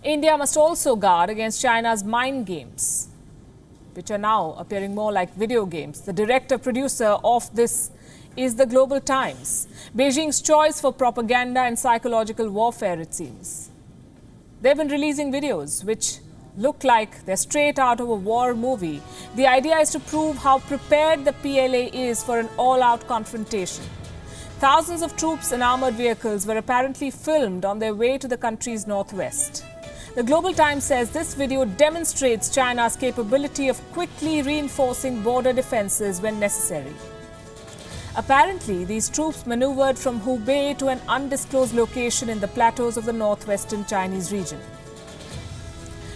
India must also guard against China's mind games, which are now appearing more like video games. The director-producer of this is the Global Times, Beijing's choice for propaganda and psychological warfare, it seems. They've been releasing videos which look like they're straight out of a war movie. The idea is to prove how prepared the P.L.A. is for an all-out confrontation. Thousands of troops and armored vehicles were apparently filmed on their way to the country's northwest. The Global Times says this video demonstrates China's capability of quickly reinforcing border defenses when necessary. Apparently, these troops maneuvered from Hubei to an undisclosed location in the plateaus of the northwestern Chinese region.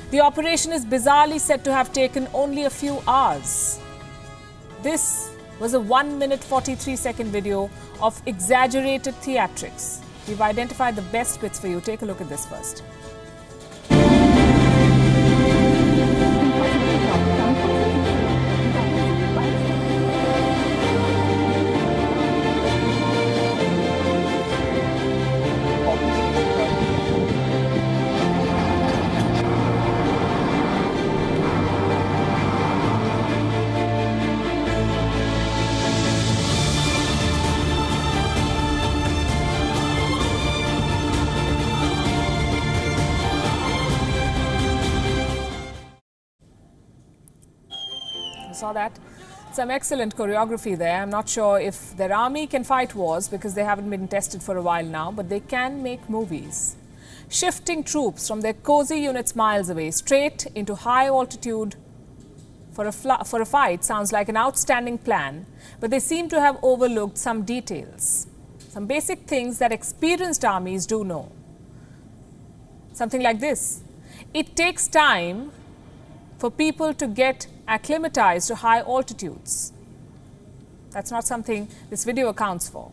The operation is bizarrely said to have taken only a few hours. This was a 1-minute 43-second video of exaggerated theatrics. We've identified the best bits for you. Take a look at this first. Saw that. Some excellent choreography there. I'm not sure if their army can fight wars because they haven't been tested for a while now, but they can make movies. Shifting troops from their cozy units miles away straight into high altitude for a fight sounds like an outstanding plan, but they seem to have overlooked some details, some basic things that experienced armies do know. Something like this. It takes time for people to get acclimatized to high altitudes. That's not something this video accounts for.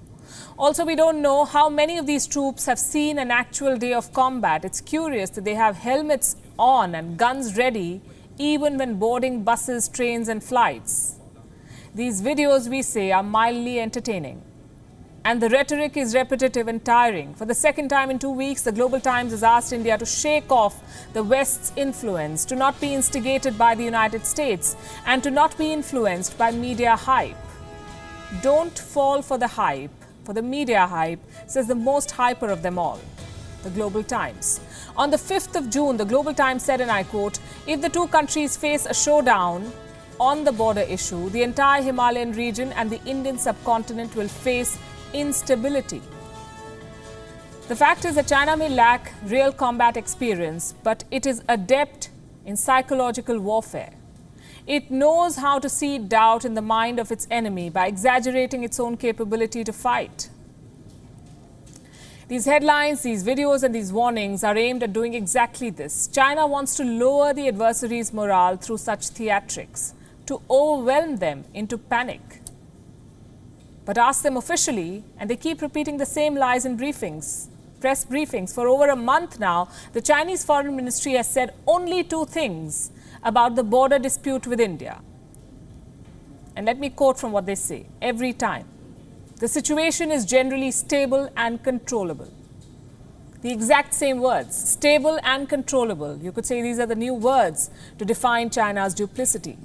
Also, we don't know how many of these troops have seen an actual day of combat. It's curious that they have helmets on and guns ready even when boarding buses, trains and flights. These videos, we say, are mildly entertaining. And the rhetoric is repetitive and tiring. For the second time in 2 weeks, the Global Times has asked India to shake off the West's influence, to not be instigated by the United States, and to not be influenced by media hype. Don't fall for the hype, for the media hype, says the most hyper of them all, the Global Times. On the 5th of June, the Global Times said, and I quote, "If the two countries face a showdown on the border issue, the entire Himalayan region and the Indian subcontinent will face instability." The fact is that China may lack real combat experience, but it is adept in psychological warfare. It knows how to seed doubt in the mind of its enemy by exaggerating its own capability to fight. These headlines, these videos and these warnings are aimed at doing exactly this. China wants to lower the adversary's morale through such theatrics, to overwhelm them into panic. But ask them officially, and they keep repeating the same lies in briefings, press briefings. For over a month now, the Chinese Foreign Ministry has said only two things about the border dispute with India. And let me quote from what they say every time. The situation is generally stable and controllable. The exact same words, stable and controllable. You could say these are the new words to define China's duplicity.